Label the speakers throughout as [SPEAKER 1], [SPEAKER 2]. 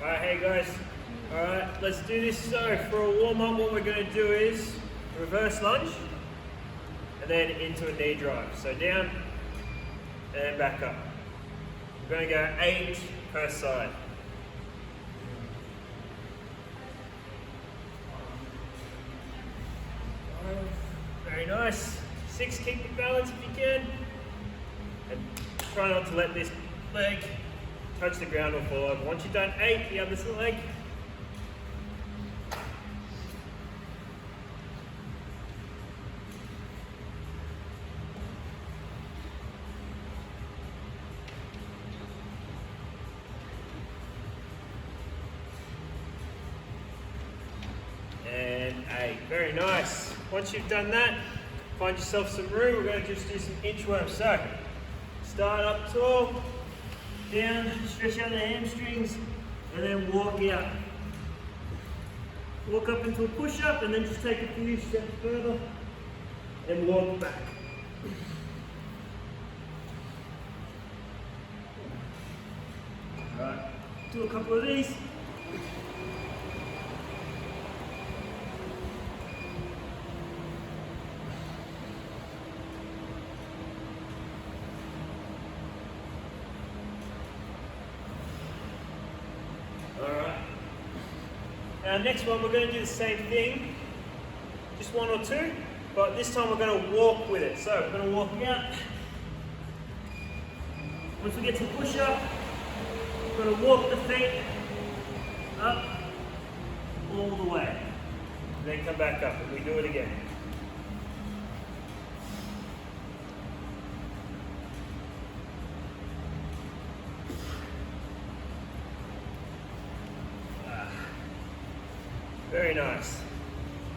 [SPEAKER 1] Alright, hey guys. Alright, let's do this. So for a warm-up, what we're going to do is reverse lunge and then into a knee drive. So down and back up. We're going to go 8 per side. Very nice. 6, keep your balance if you can. And try not to let this leg touch the ground or fall over. Once you've done 8, the other leg. And 8, very nice. Once you've done that, find yourself some room. We're going to just do some inchworms. So, start up tall, down, stretch out the hamstrings, and then walk out. Walk up into a push-up, and then just take a few steps further, and walk back. Alright, do a couple of these. Now next one, we're going to do the same thing, just 1 or 2, but this time we're going to walk with it. So we're going to walk out. Once we get to push up, we're going to walk the feet up all the way. Then come back up and we do it again. Very nice.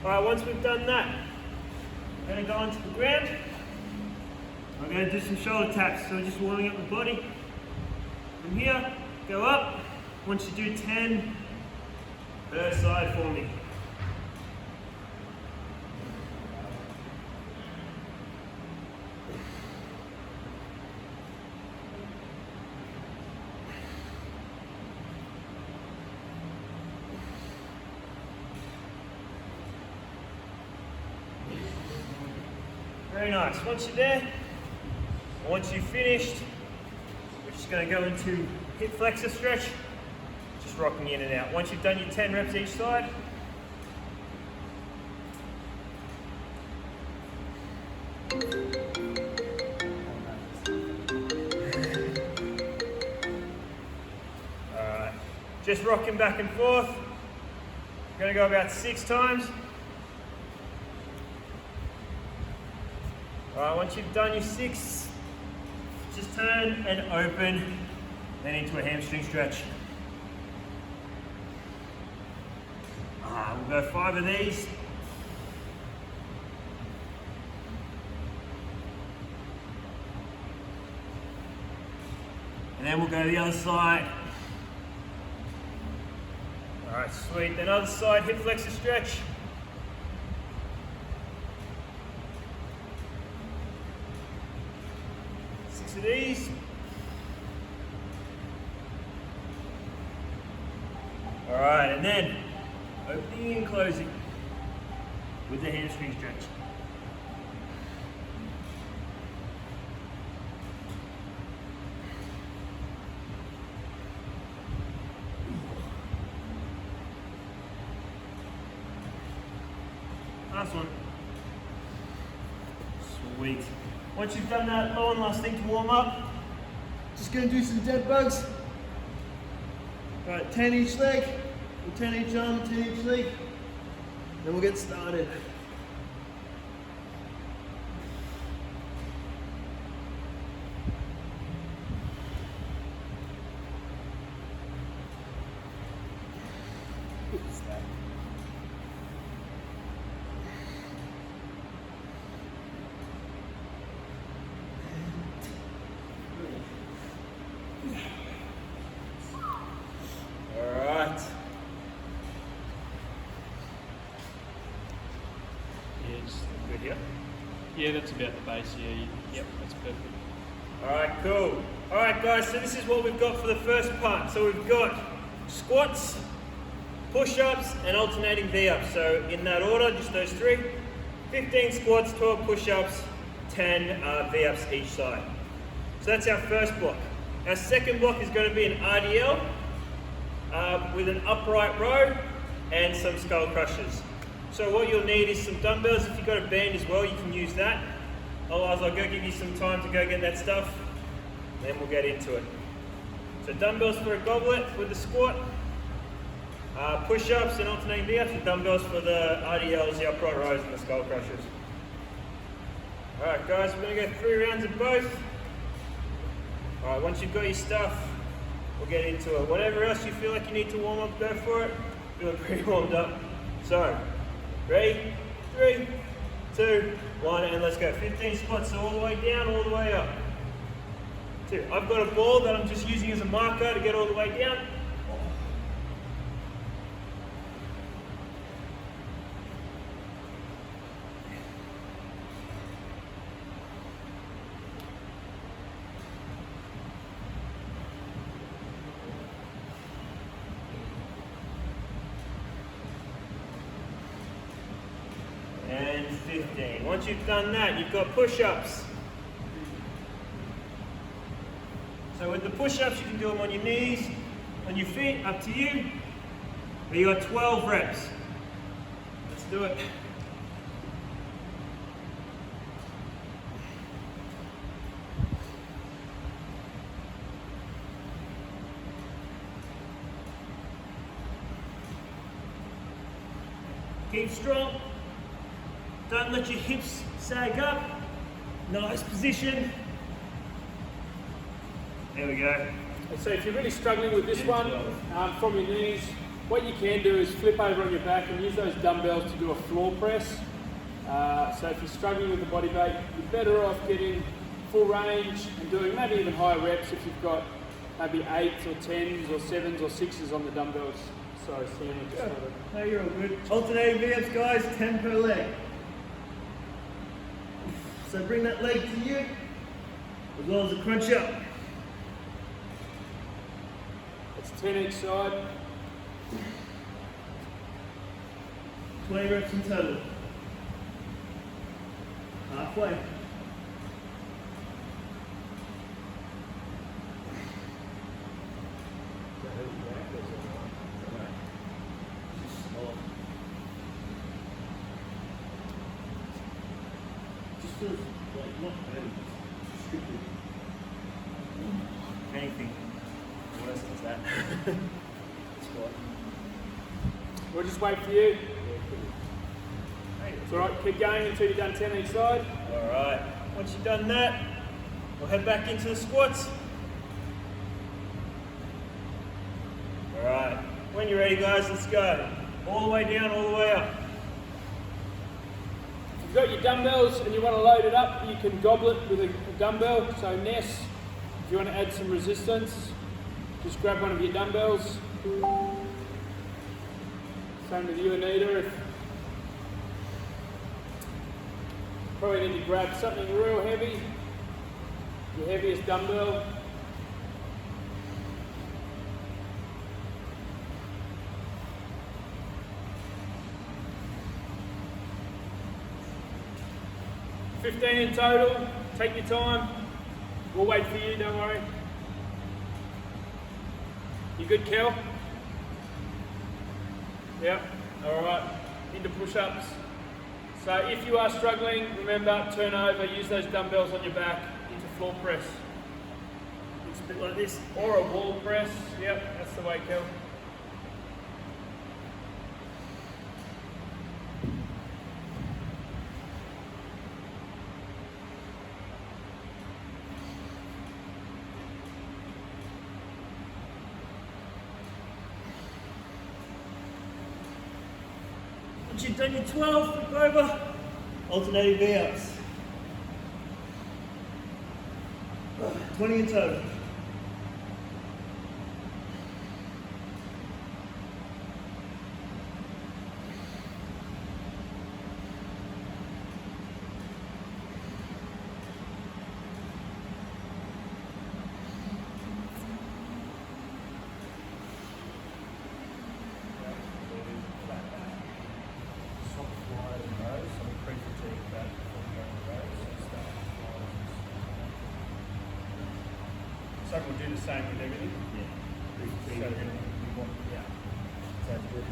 [SPEAKER 1] Alright, once we've done that, we're going to go onto the ground. We're going to do some shoulder taps, so we're just warming up the body. From here, go up. Once you do 10 per side for me. Very nice. Once you're there, once you've finished, we're just going to go into hip flexor stretch, just rocking in and out. Once you've done your 10 reps each side, alright, just rocking back and forth. We're going to go about 6 times. Alright, once you've done your 6, just turn and open, then into a hamstring stretch. We'll go 5 of these. And then we'll go to the other side. Alright, sweet. Then other side, hip flexor stretch. Of these. Alright, and then opening and closing with the hamstring stretch. Last one. Sweet. Once you've done that, one last thing to warm up, just going to do some dead bugs. Right, 10 each leg, or 10 each arm, 10 each leg. Then we'll get started.
[SPEAKER 2] Yeah, that's about the base, yeah. Yep, that's perfect.
[SPEAKER 1] Alright, cool. Alright guys, so this is what we've got for the first part. So we've got squats, push-ups, and alternating V-ups. So in that order, just those three. 15 squats, 12 push-ups, 10 V-ups each side. So that's our first block. Our second block is going to be an RDL with an upright row and some skull crushers. So what you'll need is some dumbbells. If you've got a band as well, you can use that. Otherwise, I'll go give you some time to go get that stuff, then we'll get into it. So dumbbells for a goblet with the squat, push-ups and alternating V-ups, and dumbbells for the RDLs, the upright rows and the skull crushers. Alright guys, we're going to go 3 rounds of both. Alright, once you've got your stuff, we'll get into it. Whatever else you feel like you need to warm up, go for it. Feeling pretty warmed up. So, ready? 3, 2, 1, and let's go. 15 squats, so all the way down, all the way up. 2. I've got a ball that I'm just using as a marker to get all the way down. And 15. Once you've done that, you've got push-ups. So with the push-ups, you can do them on your knees, on your feet, up to you. But you got 12 reps. Let's do it. Keep strong. Don't let your hips sag up. Nice position. There we go.
[SPEAKER 3] And so if you're really struggling with this one, from your knees, what you can do is flip over on your back and use those dumbbells to do a floor press. So if you're struggling with the body weight, you're better off getting full range and doing maybe even higher reps if you've got maybe 8s or 10s or 7s or 6s on the dumbbells. Sorry, Sam, I just wanted to...
[SPEAKER 1] No, you're all good. Alternating V-ups, guys, 10 per leg. So bring that leg to you, as well as a crunch up.
[SPEAKER 3] It's 10 each side.
[SPEAKER 1] 20 reps in total. Halfway. Just feels like not heavy, strictly. Anything worse than that. Squat.
[SPEAKER 3] We'll just wait for you. It's alright, keep going until you've done 10 each side.
[SPEAKER 1] Alright, once you've done that, we'll head back into the squats. Alright, when you're ready guys, let's go. All the way down, all the way up.
[SPEAKER 3] If you've got your dumbbells and you want to load it up, you can gobble it with a dumbbell. So Ness, if you want to add some resistance, just grab one of your dumbbells. Same with you, Anita. Probably need to grab something real heavy, your heaviest dumbbell. $15 in total. Take your time. We'll wait for you, don't worry. You good, Kel? Yep. Alright. Into push-ups. So if you are struggling, remember, turn over, use those dumbbells on your back into floor press. It's a bit like this. Or a wall press. Yep, that's the way, Kel.
[SPEAKER 1] Once you've done your 12, flip over, alternating V-ups. 20 in total.
[SPEAKER 3] So we'll do the same with everything.
[SPEAKER 1] Yeah.
[SPEAKER 3] So,
[SPEAKER 1] Yeah. Sounds good.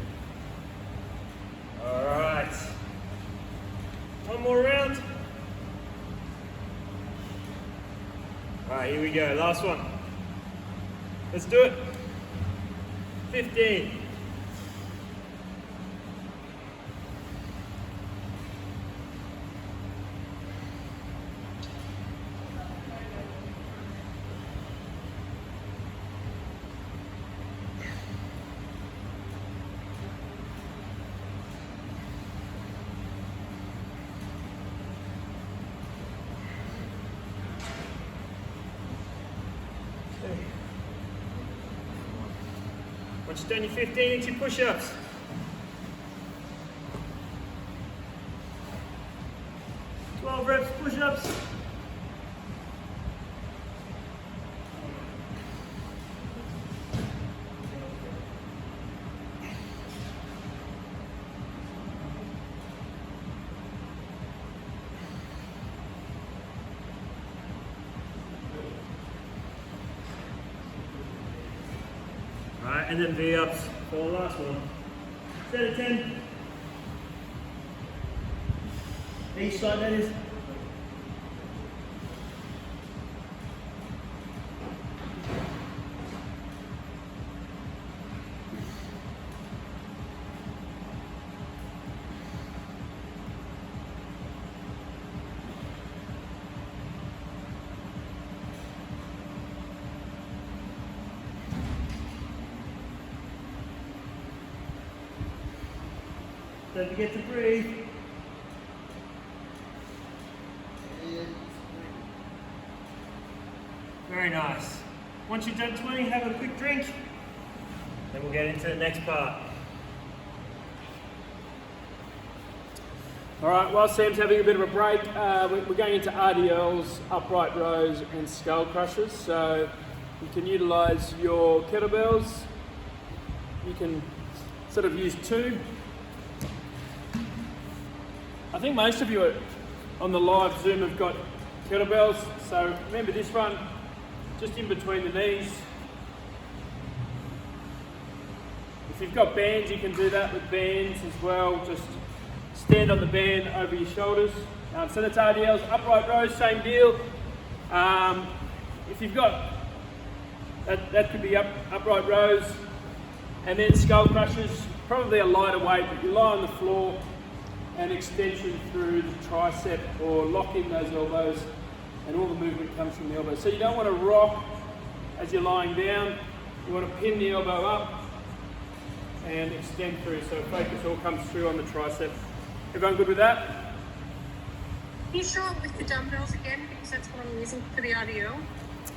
[SPEAKER 1] All right. One more round. All right, here we go. Last one. Let's do it. 15. Once you've done your 15 into your push-ups, reps push-ups. Alright, and then V-ups for the last one. Set of 10. Each side, that is. Don't forget to breathe. Very nice. Once you've done 20, have a quick drink. Then we'll get into the next part.
[SPEAKER 3] All right, while Sam's having a bit of a break, we're going into RDLs, upright rows and skull crushers. So you can utilise your kettlebells. You can sort of use two. I think most of you on the live Zoom have got kettlebells. So remember this one, just in between the knees. If you've got bands, you can do that with bands as well. Just stand on the band over your shoulders. So that's RDLs, upright rows, same deal. If you've got, that could be upright rows. And then skull crushers, probably a lighter weight, but you lie on the floor and extension through the tricep or lock in those elbows, and all the movement comes from the elbows. So you don't want to rock as you're lying down. You want to pin the elbow up and extend through, so focus all comes through on the tricep. Everyone good with that?
[SPEAKER 4] Can you show it with the dumbbells again, because that's what I'm using for the RDL?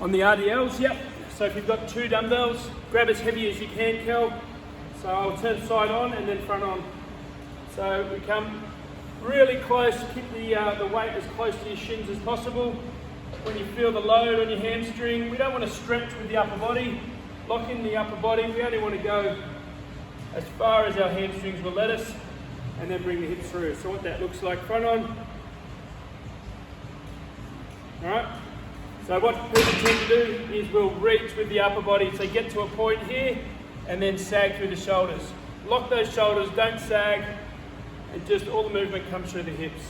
[SPEAKER 3] On the RDLs, yep. So if you've got two dumbbells, grab as heavy as you can, Kel. So I'll turn side on and then front on. So we come really close, keep the weight as close to your shins as possible. When you feel the load on your hamstring, we don't want to stretch with the upper body. Lock in the upper body. We only want to go as far as our hamstrings will let us, and then bring the hips through. So what that looks like, front on. All right. So what people tend to do is we'll reach with the upper body. So get to a point here, and then sag through the shoulders. Lock those shoulders, don't sag, and just all the movement comes through the hips.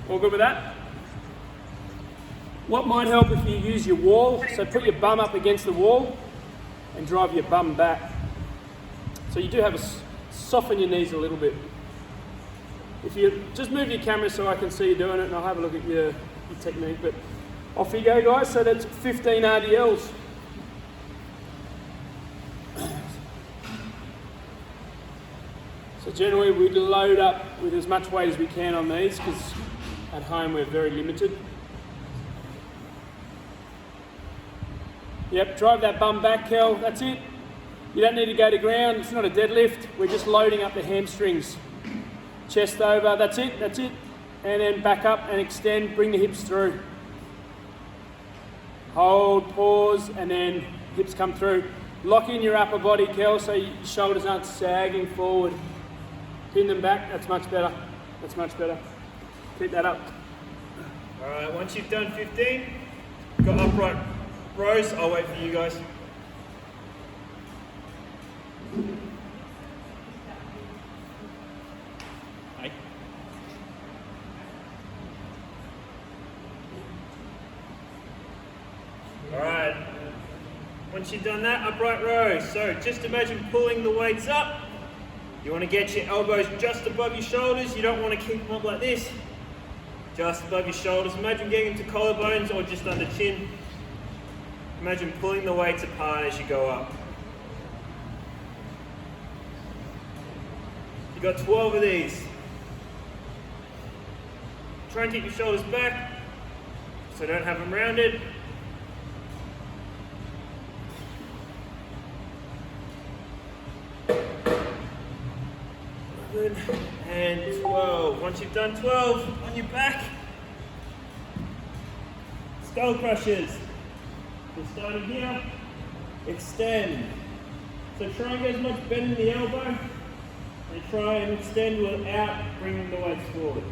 [SPEAKER 3] All good with that? What might help if you use your wall, so put your bum up against the wall and drive your bum back. So you do have to soften your knees a little bit. If you just move your camera so I can see you doing it, and I'll have a look at your technique, but off you go, guys. So that's 15 RDLs. So generally we load up with as much weight as we can on these, because at home we're very limited. Yep, drive that bum back, Kel, that's it. You don't need to go to ground, it's not a deadlift, we're just loading up the hamstrings. Chest over, that's it. And then back up and extend, bring the hips through. Hold, pause, and then hips come through. Lock in your upper body, Kel, so your shoulders aren't sagging forward. Pin them back, that's much better. Keep that up.
[SPEAKER 1] Alright, once you've done 15, you've got upright rows. I'll wait for you guys.
[SPEAKER 2] Hey.
[SPEAKER 1] Alright, once you've done that, upright rows. So just imagine pulling the weights up. You want to get your elbows just above your shoulders. You don't want to keep them up like this. Just above your shoulders. Imagine getting them to collarbones or just under chin. Imagine pulling the weights apart as you go up. You got 12 of these. Try and keep your shoulders back so don't have them rounded. 11 and 12. Once you've done 12, on your back, skull crushers. So starting here, extend. So try and get as much bend in the elbow and try and extend without bringing the weights forward.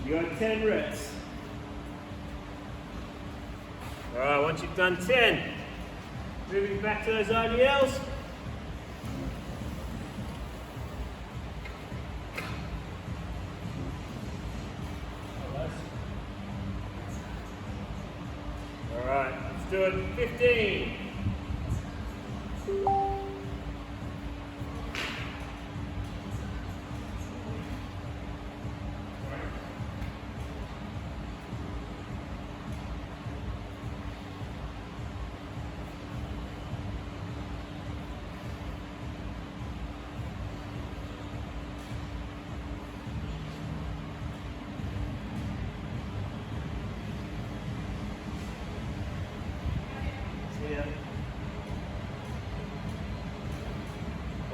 [SPEAKER 1] You got 10 reps. Alright, once you've done 10, moving back to those RDLs. Alright, let's do it. 15.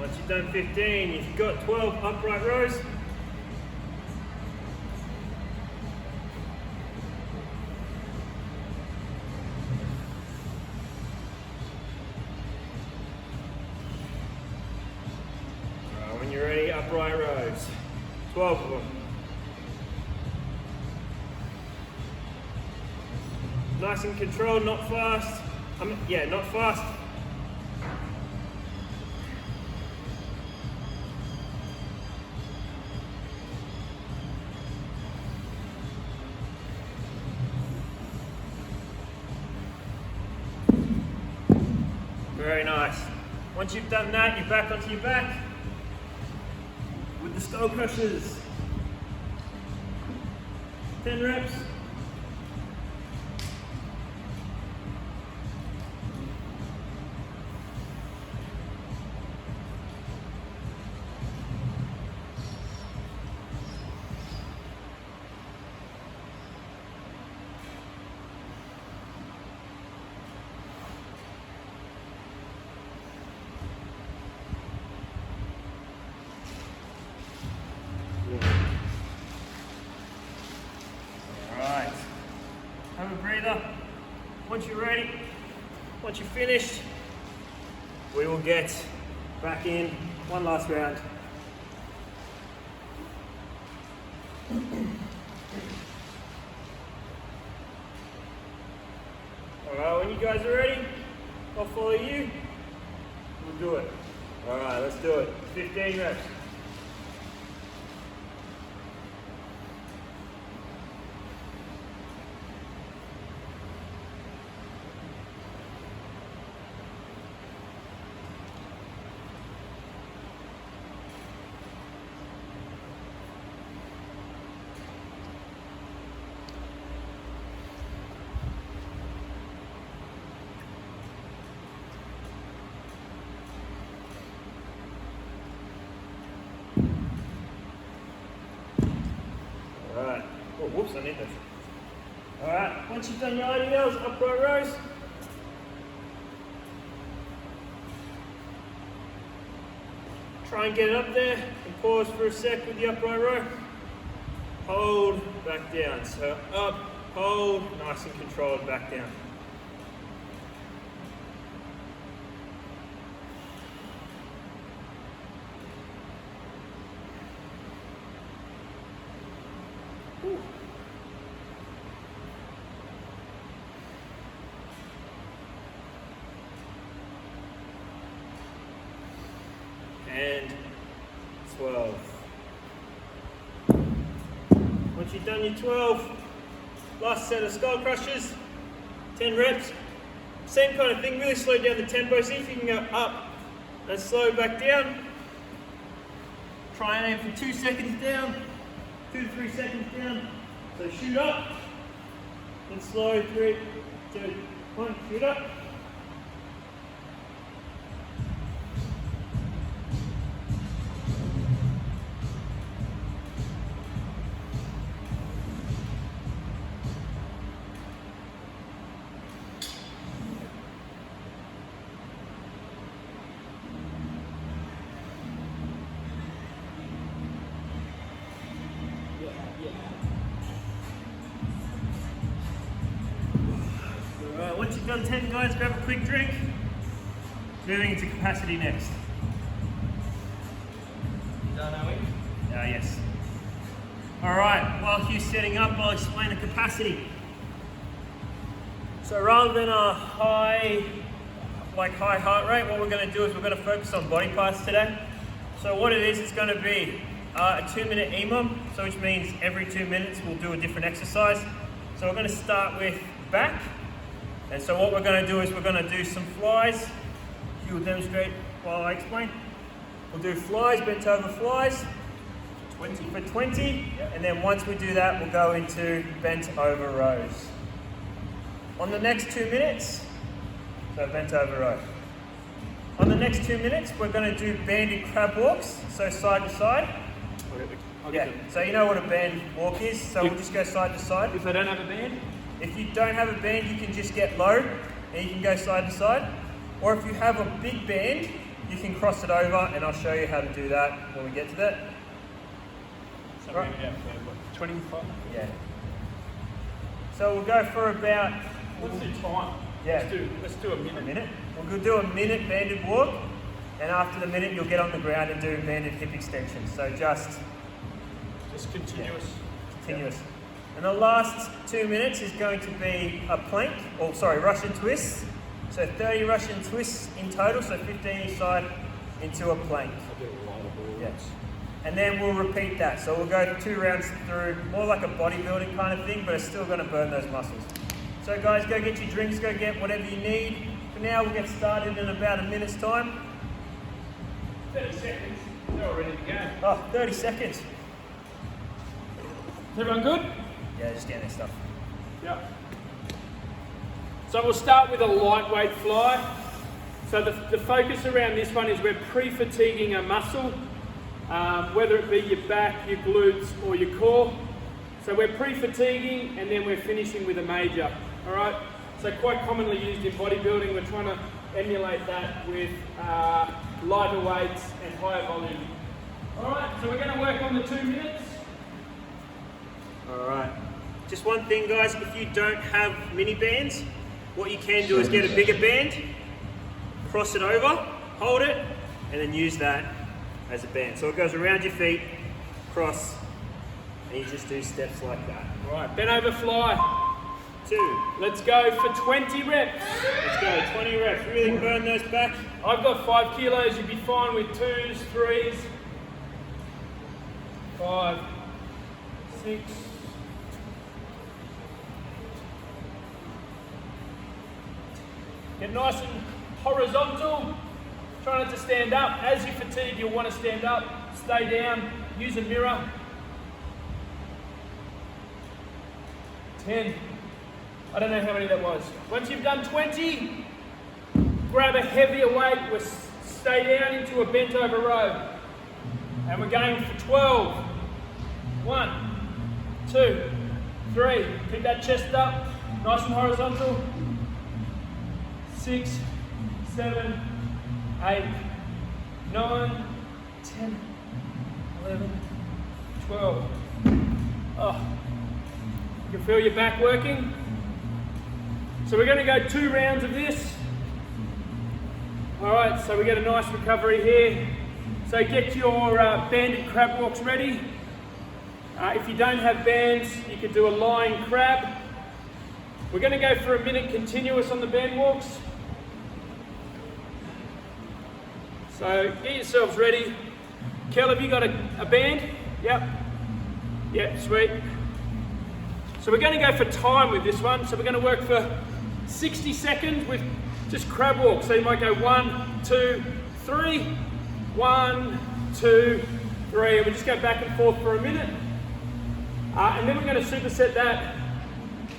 [SPEAKER 1] Once you've done 15, if you've got 12 upright rows, when you're ready, upright rows, 12 of them. Nice and controlled, not fast. Not fast. Very nice. Once you've done that, you're back onto your back with the skull crushers. 10 reps. Alright, have a breather. Once you're ready, once you're finished, we will get back in one last round. Alright, when you guys are ready, I'll follow you. We'll do it. Alright, let's do it. 15 reps. Alright. Oh, whoops, I need this. Alright, once you've done your IDLs, upright rows. Try and get it up there and pause for a sec with the upright row. Hold, back down. So up, hold, nice and controlled, back down. and 12. Once you've done your 12, last set of skull crushes, 10 reps. Same kind of thing, really slow down the tempo. See if you can go up and slow back down. Try and aim for 2 seconds down, 2 to 3 seconds down. So shoot up, and slow, 3, 2, 1, shoot up. Alright, once you've done 10 guys, grab a quick drink. Moving into capacity next.
[SPEAKER 2] Done, are we?
[SPEAKER 1] Yes. Alright, while Hugh's setting up, I'll explain the capacity. So rather than a high heart rate, what we're going to do is we're going to focus on body parts today. So what it is, it's going to be a 2-minute EMOM, so which means every 2 minutes we'll do a different exercise. So we're going to start with back. And so what we're going to do is we're going to do some flies. You will demonstrate while I explain. We'll do flies, bent over flies, 20 for 20. And then once we do that, we'll go into bent over rows. On the next 2 minutes, so bent over row. On the next 2 minutes, we're going to do banded crab walks, so side to side. Yeah, so you know what a band walk is, so we'll just go side to side.
[SPEAKER 2] If I don't have a band?
[SPEAKER 1] If you don't have a band, you can just get low and you can go side to side. Or if you have a big band, you can cross it over, and I'll show you how to do that when we get to that.
[SPEAKER 2] So
[SPEAKER 1] Right.
[SPEAKER 2] we're going to have 25?
[SPEAKER 1] Yeah. So we'll go for about
[SPEAKER 3] Let's do time.
[SPEAKER 1] Yeah.
[SPEAKER 3] Let's do a minute.
[SPEAKER 1] a minute. We'll do a minute banded walk, and after the minute, you'll get on the ground and do banded hip extensions. So just
[SPEAKER 3] Continuous.
[SPEAKER 1] continuous. And the last 2 minutes is going to be a plank, Russian twists. So 30 Russian twists in total, so 15 each side into a plank. Yes. And then we'll repeat that. So we'll go 2 rounds through, more like a bodybuilding kind of thing, but it's still going to burn those muscles. So guys, go get your drinks, go get whatever you need. For now, we'll get started in about a minute's time.
[SPEAKER 3] 30 seconds. They're all ready to go.
[SPEAKER 1] Oh, 30 seconds.
[SPEAKER 3] Is everyone good?
[SPEAKER 1] Yeah, just getting their stuff.
[SPEAKER 3] Yeah. So we'll start with a lightweight fly. So the focus around this one is we're pre-fatiguing a muscle, whether it be your back, your glutes, or your core. So we're pre-fatiguing and then we're finishing with a major. All right. So quite commonly used in bodybuilding, we're trying to emulate that with lighter weights and higher volume. All right. So we're going to work on the 2 minutes.
[SPEAKER 1] Alright, just one thing guys, if you don't have mini bands, what you can do is get a bigger band, cross it over, hold it, and then use that as a band. So it goes around your feet, cross, and you just do steps like that.
[SPEAKER 3] All right, bent over fly.
[SPEAKER 1] 2.
[SPEAKER 3] Let's go for 20 reps.
[SPEAKER 1] Let's go, 20 reps, really burn those back.
[SPEAKER 3] I've got 5 kilos, you'd be fine with 2s, 3s, 5, 6. Get nice and horizontal. Try not to stand up. As you fatigue, you'll want to stand up. Stay down. Use a mirror. 10. I don't know how many that was. Once you've done 20, grab a heavier weight. We'll stay down into a bent over row. And we're going for 12. 1, 2, 3. Pick that chest up. Nice and horizontal. 6, 7, 8, 9, 10, 11, 12. Oh, you can feel your back working. So we're going to go 2 rounds of this. All right, so we get a nice recovery here. So get your banded crab walks ready. If you don't have bands, you could do a lying crab. We're going to go for a minute continuous on the band walks. So get yourselves ready. Kel, have you got a band? Yep. Yep, sweet. So we're going to go for time with this one. So we're going to work for 60 seconds with just crab walk. So you might go 1, 2, 3, 1, 2, 3. And we just go back and forth for a minute. And then we're going to superset that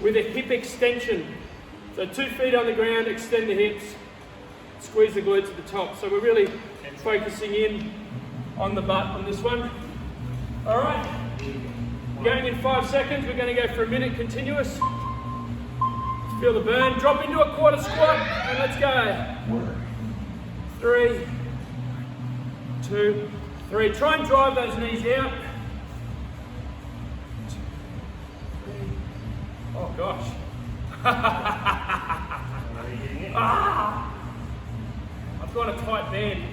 [SPEAKER 3] with a hip extension. So 2 feet on the ground, extend the hips, squeeze the glutes at the top. So we're really focusing in on the butt on this one. All right. Going in 5 seconds, we're going to go for a minute continuous. Feel the burn. Drop into a quarter squat and let's go. 3, 2, 3. Try and drive those knees out. 2, 3. Oh gosh. I've got a tight band.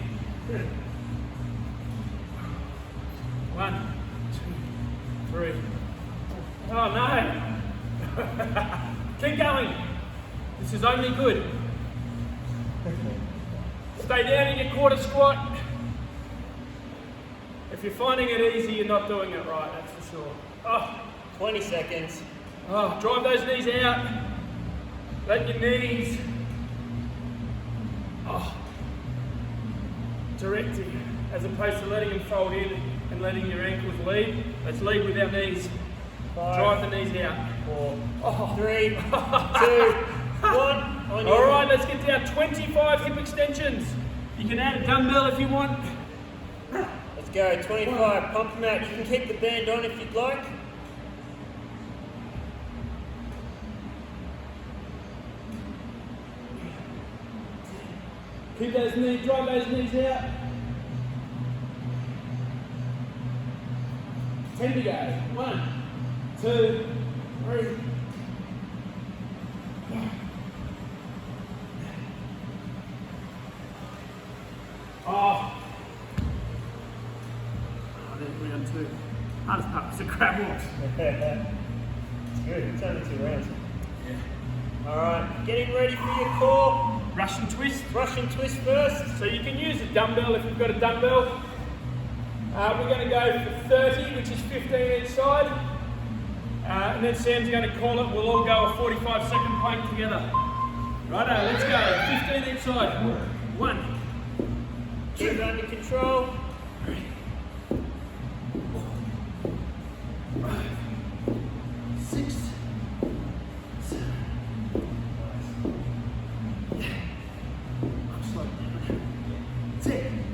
[SPEAKER 3] 1, 2, 3. Oh no. Keep going. This is only good. Stay down in your quarter squat. If you're finding it easy, you're not doing it right, that's for sure. Oh.
[SPEAKER 1] 20 seconds.
[SPEAKER 3] Oh, drive those knees out. Let your knees direct it, as opposed to letting them fold in and letting your ankles lead. Let's lead with our knees.
[SPEAKER 1] 5,
[SPEAKER 3] Drive the knees out.
[SPEAKER 1] 4, 3, 2, 1.
[SPEAKER 3] All right, let's get down 25 hip extensions. You can add a dumbbell if you want.
[SPEAKER 1] Let's go, 25, pump them out. You can keep the band on if you'd like.
[SPEAKER 3] Keep those knees, drive those knees out. 10 to go. 1, 2, 3. Oh, there's round 2. Hardest part is the crab walks.
[SPEAKER 1] It's good, it's only 2 rounds.
[SPEAKER 3] Yeah.
[SPEAKER 1] Alright, getting ready for your core.
[SPEAKER 3] Russian twist.
[SPEAKER 1] Russian twist first.
[SPEAKER 3] So you can use a dumbbell if you've got a dumbbell. We're going to go for 30, which is 15 each side. And then Sam's going to call it. We'll all go a 45-second plank together. Righto, let's go. 15 each side. 1.
[SPEAKER 1] Keep it under control.
[SPEAKER 3] 3, 4, 5, 6, 7. I'm slow. 10.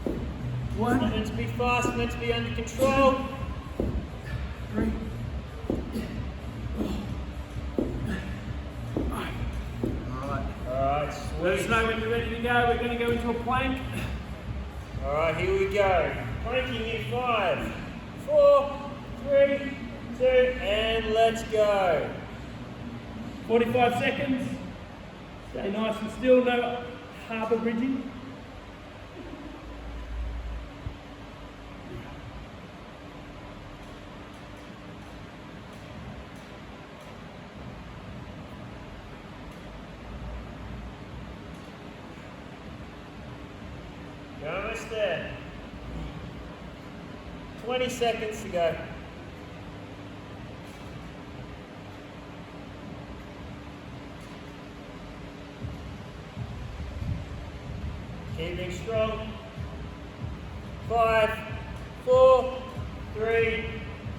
[SPEAKER 1] It's not meant to be fast, it's meant to be under control.
[SPEAKER 3] 3.
[SPEAKER 1] Alright,
[SPEAKER 3] Let us
[SPEAKER 1] sweet.
[SPEAKER 3] know when you're ready to go. We're going to go into a plank.
[SPEAKER 1] Alright, here we go. Planking in 5, 4, 3, 2, and let's go.
[SPEAKER 3] 45 seconds. Stay nice and still, no harbour bridging.
[SPEAKER 1] Almost there. 20 seconds to go. Keeping strong. 5, 4, 3,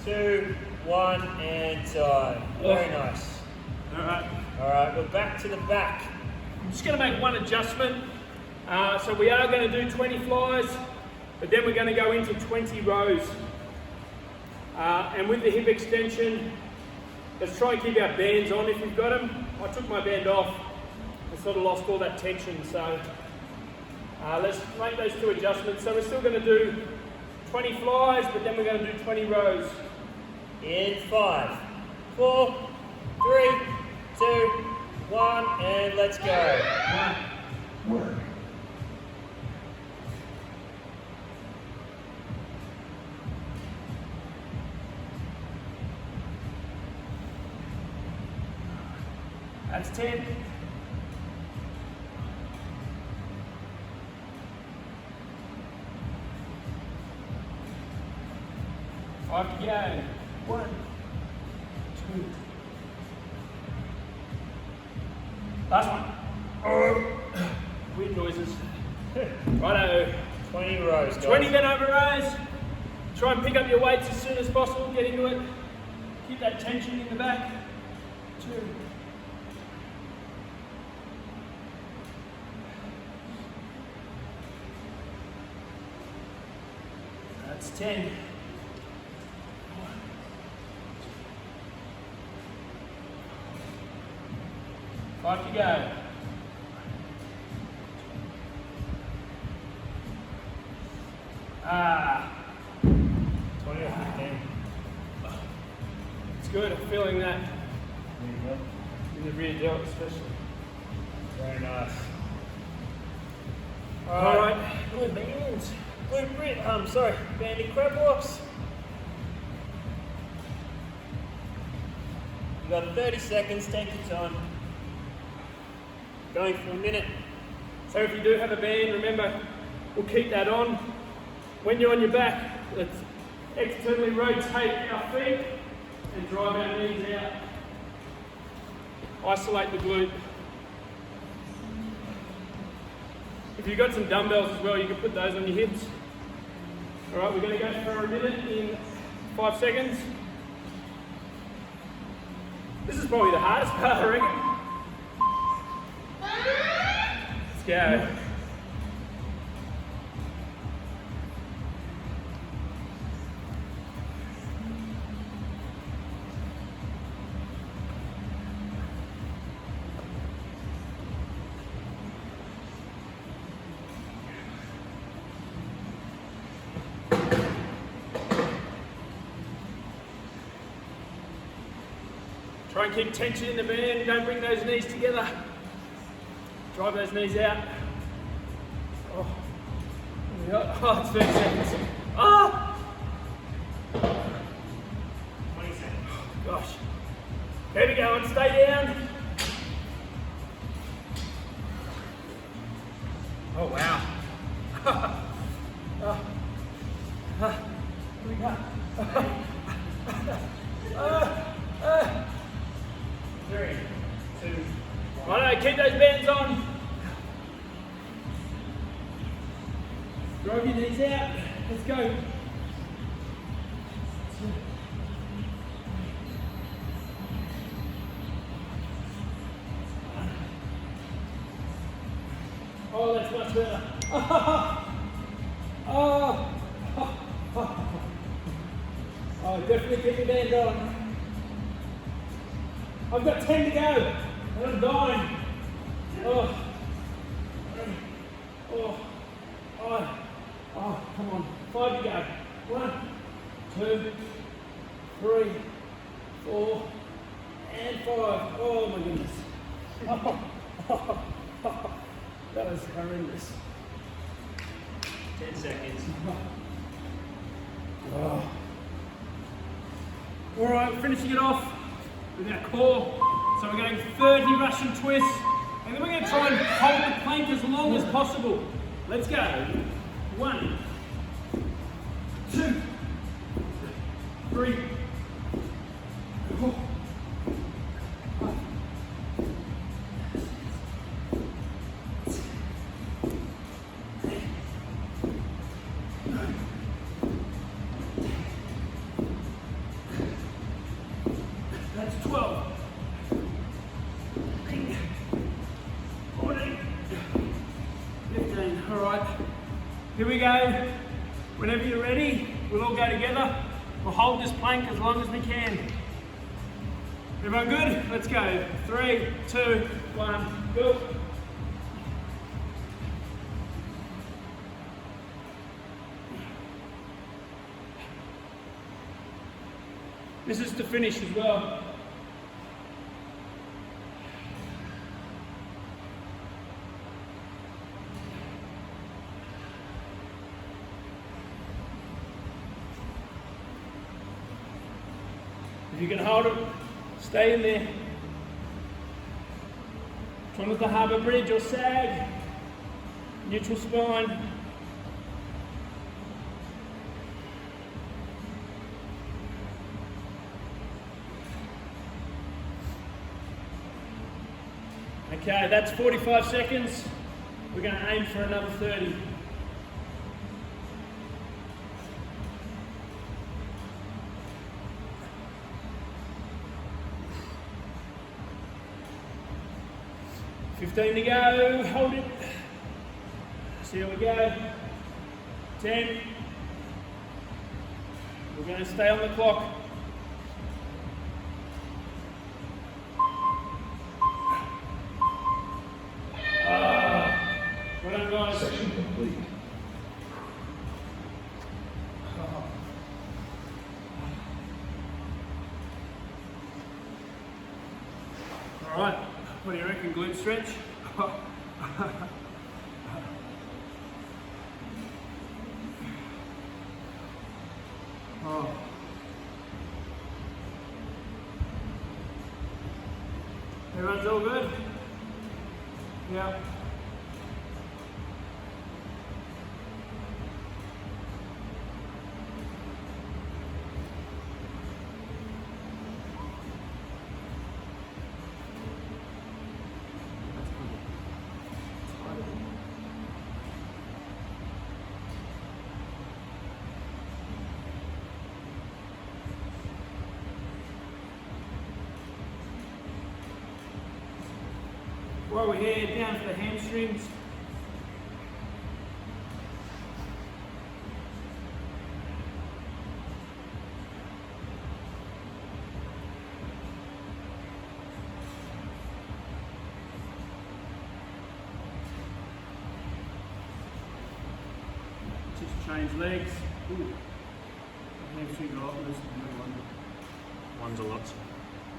[SPEAKER 1] 2, 1, and time. Very nice.
[SPEAKER 3] Alright.
[SPEAKER 1] Alright, we're back to the back.
[SPEAKER 3] I'm just going to make one adjustment. So we are going to do 20 flies, but then we're going to go into 20 rows. And with the hip extension, let's try and keep our bands on if you've got them. I took my band off. I sort of lost all that tension, so let's make those 2 adjustments. So we're still going to do 20 flies, but then we're going to do 20 rows.
[SPEAKER 1] In 5, 4, 3, 2, 1, and let's go.
[SPEAKER 3] 1. That's 10. 5 to go. 1, 2. Last one. Weird noises. Righto.
[SPEAKER 1] 20 rows, guys.
[SPEAKER 3] 20 bent over rows. Try and pick up your weights as soon as possible. Get into it. Keep that tension in the back. 2. That's 10. 5 to go. Ah.
[SPEAKER 1] 20 or 15.
[SPEAKER 3] It's good. I'm feeling that
[SPEAKER 1] There you go.
[SPEAKER 3] in the rear delt especially.
[SPEAKER 1] Very nice.
[SPEAKER 3] Alright.
[SPEAKER 1] Glute bands. Banded crab walks. You got 30 seconds, take your time. Going for a minute.
[SPEAKER 3] So if you do have a band, remember, we'll keep that on. When you're on your back, let's externally rotate our feet and drive our knees out. Isolate the glute. If you've got some dumbbells as well, you can put those on your hips. All right, we're going to go for a minute in 5 seconds. This is probably the hardest part, I reckon. Let's go. Try and keep tension in the band, don't bring those knees together. Drive those knees out. Oh, oh it's 30 seconds. Oh!
[SPEAKER 1] 20 seconds.
[SPEAKER 3] Gosh. Keep it going, stay down. Oh wow. Here we go.
[SPEAKER 1] 3, 2, 1.
[SPEAKER 3] Righto, keep those bands on. Drive your knees out. Let's go. Oh, that's much better. Oh, definitely keep your bands on. I've got 10 to go, and I'm dying. Oh, oh, oh, oh, come on. 5 to go. 1, 2, 3, 4, and 5. Oh my goodness. That was horrendous.
[SPEAKER 1] 10 seconds.
[SPEAKER 3] Oh. All right, finishing it off with our core. So we're going 30 Russian twists, and then we're going to try and hold the plank as long as possible. Let's go. 1, 2, 3, 4. That's 12. 14. 15. All right. Here we go. Whenever you're ready, we'll all go together. We'll hold this plank as long as we can. Everyone good? Let's go. 3, 2, 1, go. This is to finish as well. If you can hold it, stay in there. Try not to harbour bridge or sag. Neutral spine. Okay, that's 45 seconds. We're going to aim for another 30. $15 to go, hold it. So here we go. 10. We're going to stay on the clock. Well done, guys.
[SPEAKER 5] Section complete.
[SPEAKER 3] All right, what do you reckon, glute stretch? Oh. Everyone's all good? Yeah. While we're here, down for the hamstrings. Just change legs. Ooh. Hamstring got loose.
[SPEAKER 2] One's a lot.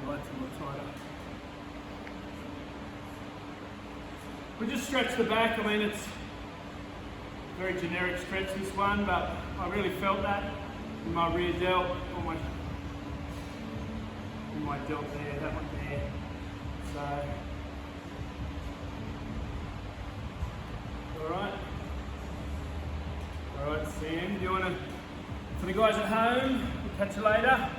[SPEAKER 3] Right, a little tighter. We just stretch the back. I mean, it's a very generic stretch, this one, but I really felt that in my rear delt, on my delt there, that one there. So, all right, Sam, do you want to, for the guys at home, we'll catch you later.